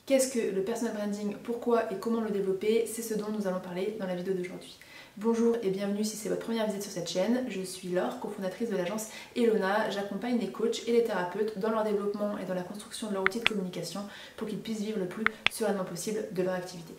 Qu'est-ce que le personal branding, pourquoi et comment le développer? C'est ce dont nous allons parler dans la vidéo d'aujourd'hui. Bonjour et bienvenue si c'est votre première visite sur cette chaîne. Je suis Laure, cofondatrice de l'agence Elona. J'accompagne les coachs et les thérapeutes dans leur développement et dans la construction de leur outil de communication pour qu'ils puissent vivre le plus sereinement possible de leur activité.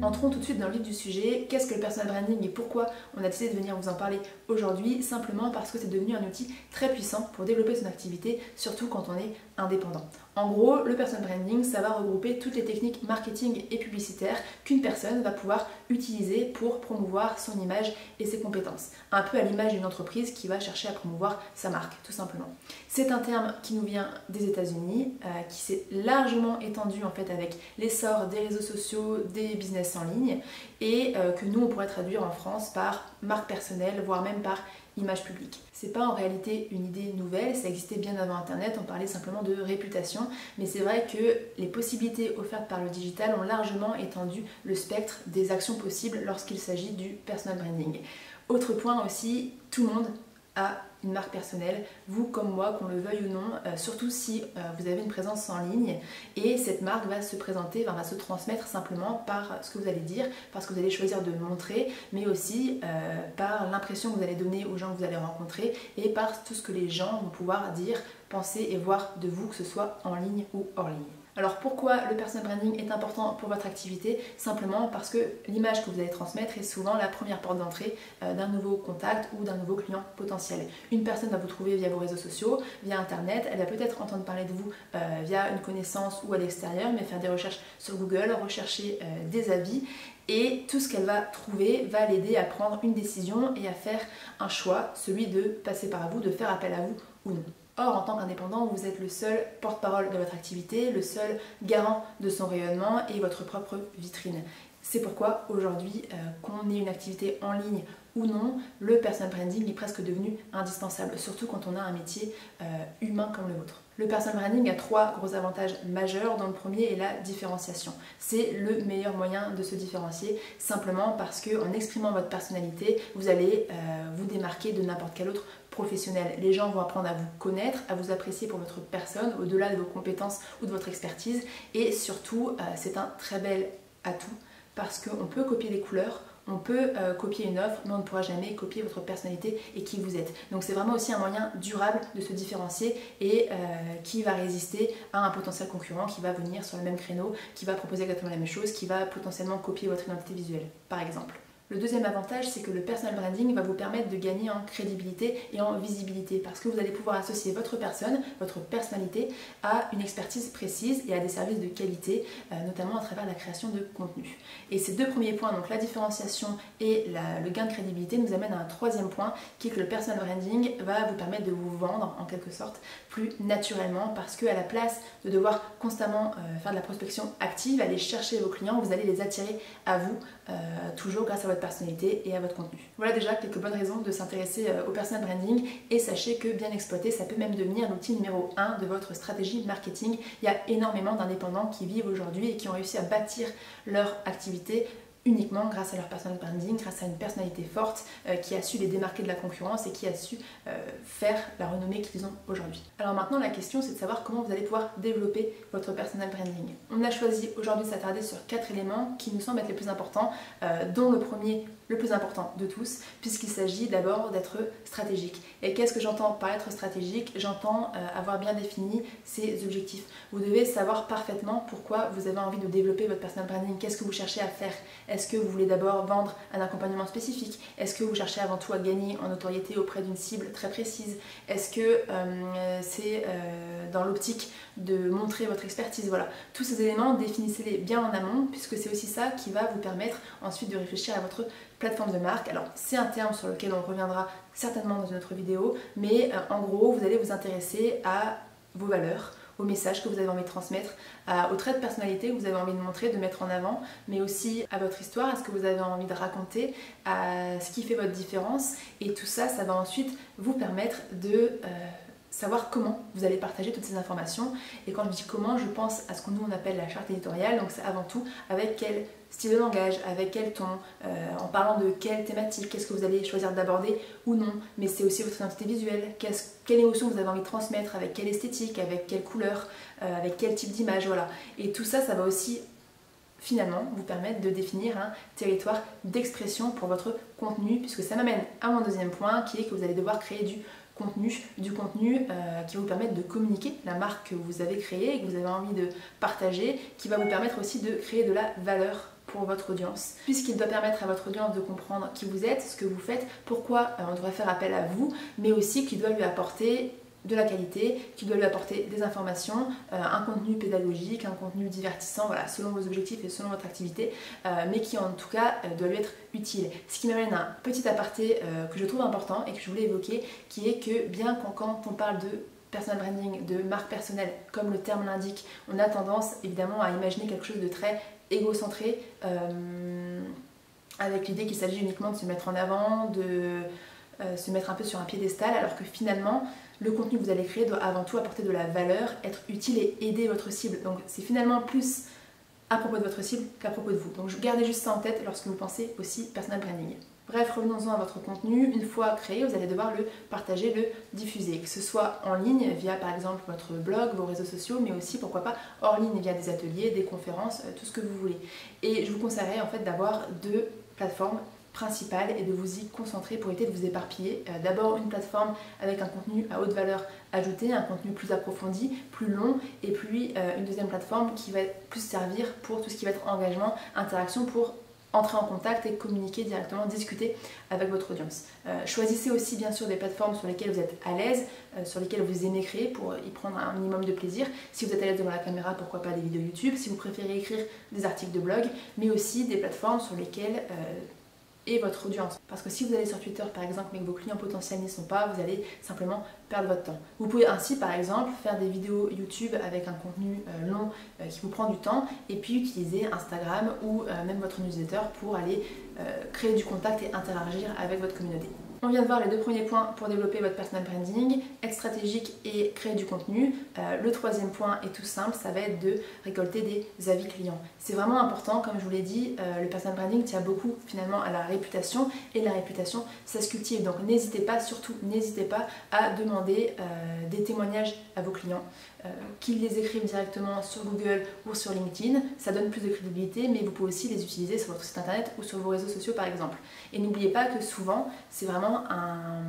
Entrons tout de suite dans le vif du sujet. Qu'est-ce que le personal branding et pourquoi on a décidé de venir vous en parler aujourd'hui? Simplement parce que c'est devenu un outil très puissant pour développer son activité, surtout quand on est indépendant. En gros, le personal branding, ça va regrouper toutes les techniques marketing et publicitaires qu'une personne va pouvoir utiliser pour promouvoir son image et ses compétences. Un peu à l'image d'une entreprise qui va chercher à promouvoir sa marque, tout simplement. C'est un terme qui nous vient des États-Unis, qui s'est largement étendu en fait avec l'essor des réseaux sociaux, des business en ligne, et que nous on pourrait traduire en France par marque personnelle, voire même par image publique. C'est pas en réalité une idée nouvelle, ça existait bien avant Internet, on parlait simplement de réputation, mais c'est vrai que les possibilités offertes par le digital ont largement étendu le spectre des actions possibles lorsqu'il s'agit du personal branding. Autre point aussi, tout le monde a une marque personnelle, vous comme moi, qu'on le veuille ou non, surtout si vous avez une présence en ligne, et cette marque va se présenter, va se transmettre simplement par ce que vous allez dire, par ce que vous allez choisir de montrer, mais aussi par l'impression que vous allez donner aux gens que vous allez rencontrer et par tout ce que les gens vont pouvoir dire, penser et voir de vous, que ce soit en ligne ou hors ligne. Alors pourquoi le personal branding est important pour votre activité? Simplement parce que l'image que vous allez transmettre est souvent la première porte d'entrée d'un nouveau contact ou d'un nouveau client potentiel. Une personne va vous trouver via vos réseaux sociaux, via internet, elle va peut-être entendre parler de vous via une connaissance ou à l'extérieur, mais faire des recherches sur Google, rechercher des avis, et tout ce qu'elle va trouver va l'aider à prendre une décision et à faire un choix, celui de passer par vous, de faire appel à vous ou non. Or, en tant qu'indépendant, vous êtes le seul porte-parole de votre activité, le seul garant de son rayonnement et votre propre vitrine. C'est pourquoi aujourd'hui, qu'on ait une activité en ligne ou non, le personal branding est presque devenu indispensable, surtout quand on a un métier humain comme le vôtre. Le personal branding a trois gros avantages majeurs, dont le premier est la différenciation. C'est le meilleur moyen de se différencier, simplement parce qu'en exprimant votre personnalité, vous allez vous démarquer de n'importe quel autre professionnel. Les gens vont apprendre à vous connaître, à vous apprécier pour votre personne, au-delà de vos compétences ou de votre expertise, et surtout, c'est un très bel atout, parce qu'on peut copier les couleurs, on peut copier une offre, mais on ne pourra jamais copier votre personnalité et qui vous êtes. Donc c'est vraiment aussi un moyen durable de se différencier et qui va résister à un potentiel concurrent qui va venir sur le même créneau, qui va proposer exactement la même chose, qui va potentiellement copier votre identité visuelle, par exemple. Le deuxième avantage, c'est que le personal branding va vous permettre de gagner en crédibilité et en visibilité, parce que vous allez pouvoir associer votre personne, votre personnalité à une expertise précise et à des services de qualité, notamment à travers la création de contenu. Et ces deux premiers points, donc la différenciation et le gain de crédibilité, nous amènent à un troisième point, qui est que le personal branding va vous permettre de vous vendre en quelque sorte plus naturellement, parce qu'à la place de devoir constamment faire de la prospection active, aller chercher vos clients, vous allez les attirer à vous, toujours grâce à votre personnalité et à votre contenu. Voilà déjà quelques bonnes raisons de s'intéresser au personal branding, et sachez que bien exploité, ça peut même devenir l'outil numéro 1 de votre stratégie marketing. Il y a énormément d'indépendants qui vivent aujourd'hui et qui ont réussi à bâtir leur activité uniquement grâce à leur personal branding, grâce à une personnalité forte qui a su les démarquer de la concurrence et qui a su faire la renommée qu'ils ont aujourd'hui. Alors maintenant, la question, c'est de savoir comment vous allez pouvoir développer votre personal branding. On a choisi aujourd'hui de s'attarder sur 4 éléments qui nous semblent être les plus importants, dont le premier, le plus important de tous, puisqu'il s'agit d'abord d'être stratégique. Et qu'est-ce que j'entends par être stratégique? J'entends avoir bien défini ses objectifs. Vous devez savoir parfaitement pourquoi vous avez envie de développer votre personal branding, qu'est-ce que vous cherchez à faire. Est-ce que vous voulez d'abord vendre un accompagnement spécifique? Est-ce que vous cherchez avant tout à gagner en notoriété auprès d'une cible très précise? Est-ce que c'est dans l'optique de montrer votre expertise? Voilà, tous ces éléments, définissez-les bien en amont, puisque c'est aussi ça qui va vous permettre ensuite de réfléchir à votre plateforme de marque. Alors c'est un terme sur lequel on reviendra certainement dans une autre vidéo, mais en gros vous allez vous intéresser à vos valeurs, aux messages que vous avez envie de transmettre, aux traits de personnalité que vous avez envie de montrer, de mettre en avant, mais aussi à votre histoire, à ce que vous avez envie de raconter, à ce qui fait votre différence, et tout ça, ça va ensuite vous permettre de savoir comment vous allez partager toutes ces informations. Et quand je dis comment, je pense à ce que nous on appelle la charte éditoriale. Donc c'est avant tout avec quel style de langage, avec quel ton, en parlant de quelle thématique, qu'est-ce que vous allez choisir d'aborder ou non. Mais c'est aussi votre identité visuelle, quelle émotion vous avez envie de transmettre, avec quelle esthétique, avec quelle couleur, avec quel type d'image, voilà. Et tout ça, ça va aussi finalement vous permettre de définir un territoire d'expression pour votre contenu, puisque ça m'amène à mon deuxième point qui est que vous allez devoir créer du contenu qui va vous permettre de communiquer la marque que vous avez créée et que vous avez envie de partager, qui va vous permettre aussi de créer de la valeur pour votre audience, puisqu'il doit permettre à votre audience de comprendre qui vous êtes, ce que vous faites, pourquoi on devrait faire appel à vous, mais aussi qu'il doit lui apporter de la qualité, qui doit lui apporter des informations, un contenu pédagogique, un contenu divertissant, voilà, selon vos objectifs et selon votre activité, mais qui en tout cas doit lui être utile. Ce qui m'amène à un petit aparté que je trouve important et que je voulais évoquer, qui est que bien quand on parle de personal branding, de marque personnelle, comme le terme l'indique, on a tendance évidemment à imaginer quelque chose de très égocentré, avec l'idée qu'il s'agit uniquement de se mettre en avant, de se mettre un peu sur un piédestal, alors que finalement le contenu que vous allez créer doit avant tout apporter de la valeur, être utile et aider votre cible. Donc c'est finalement plus à propos de votre cible qu'à propos de vous. Donc gardez juste ça en tête lorsque vous pensez aussi personal branding. Bref, revenons-en à votre contenu. Une fois créé, vous allez devoir le partager, le diffuser, que ce soit en ligne via par exemple votre blog, vos réseaux sociaux, mais aussi pourquoi pas hors ligne via des ateliers, des conférences, tout ce que vous voulez. Et je vous conseillerais en fait d'avoir deux plateformes principale et de vous y concentrer pour éviter de vous éparpiller. D'abord une plateforme avec un contenu à haute valeur ajoutée, un contenu plus approfondi, plus long, et puis une deuxième plateforme qui va plus servir pour tout ce qui va être engagement, interaction, pour entrer en contact et communiquer directement, discuter avec votre audience. Choisissez aussi bien sûr des plateformes sur lesquelles vous êtes à l'aise, sur lesquelles vous aimez créer pour y prendre un minimum de plaisir. Si vous êtes à l'aise devant la caméra, pourquoi pas des vidéos YouTube, si vous préférez écrire des articles de blog, mais aussi des plateformes sur lesquelles et votre audience. Parce que si vous allez sur Twitter par exemple mais que vos clients potentiels n'y sont pas, vous allez simplement perdre votre temps. Vous pouvez ainsi par exemple faire des vidéos YouTube avec un contenu long qui vous prend du temps et puis utiliser Instagram ou même votre newsletter pour aller créer du contact et interagir avec votre communauté. On vient de voir les deux premiers points pour développer votre personal branding, être stratégique et créer du contenu. Le troisième point est tout simple, ça va être de récolter des avis clients. C'est vraiment important, comme je vous l'ai dit, le personal branding tient beaucoup finalement à la réputation et la réputation ça se cultive. Donc n'hésitez pas, surtout n'hésitez pas à demander des témoignages à vos clients, qu'ils les écrivent directement sur Google ou sur LinkedIn, ça donne plus de crédibilité, mais vous pouvez aussi les utiliser sur votre site internet ou sur vos réseaux sociaux par exemple. Et n'oubliez pas que souvent, c'est vraiment un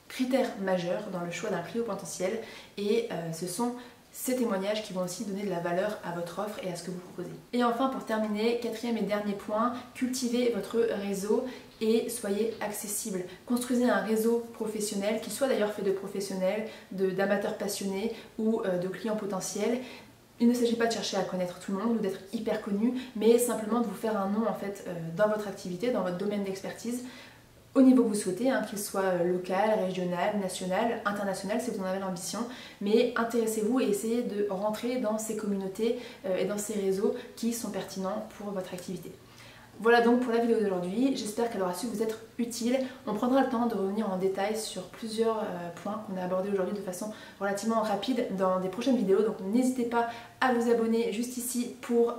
critère majeur dans le choix d'un client potentiel et ce sont ces témoignages qui vont aussi donner de la valeur à votre offre et à ce que vous proposez. Et enfin, pour terminer, quatrième et dernier point, cultivez votre réseau et soyez accessible. Construisez un réseau professionnel qui soit d'ailleurs fait de professionnels, d'amateurs passionnés ou de clients potentiels. Il ne s'agit pas de chercher à connaître tout le monde ou d'être hyper connu, mais simplement de vous faire un nom en fait dans votre activité, dans votre domaine d'expertise, au niveau que vous souhaitez, qu'il soit local, régional, national, international si vous en avez l'ambition, mais intéressez-vous et essayez de rentrer dans ces communautés et dans ces réseaux qui sont pertinents pour votre activité. Voilà donc pour la vidéo d'aujourd'hui, j'espère qu'elle aura su vous être utile. On prendra le temps de revenir en détail sur plusieurs points qu'on a abordés aujourd'hui de façon relativement rapide dans des prochaines vidéos, donc n'hésitez pas à vous abonner juste ici pour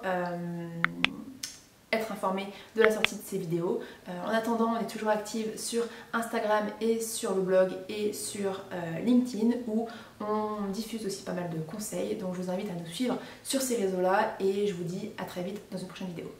être informé de la sortie de ces vidéos. En attendant, on est toujours active sur Instagram et sur le blog et sur LinkedIn où on diffuse aussi pas mal de conseils, donc je vous invite à nous suivre sur ces réseaux-là et je vous dis à très vite dans une prochaine vidéo.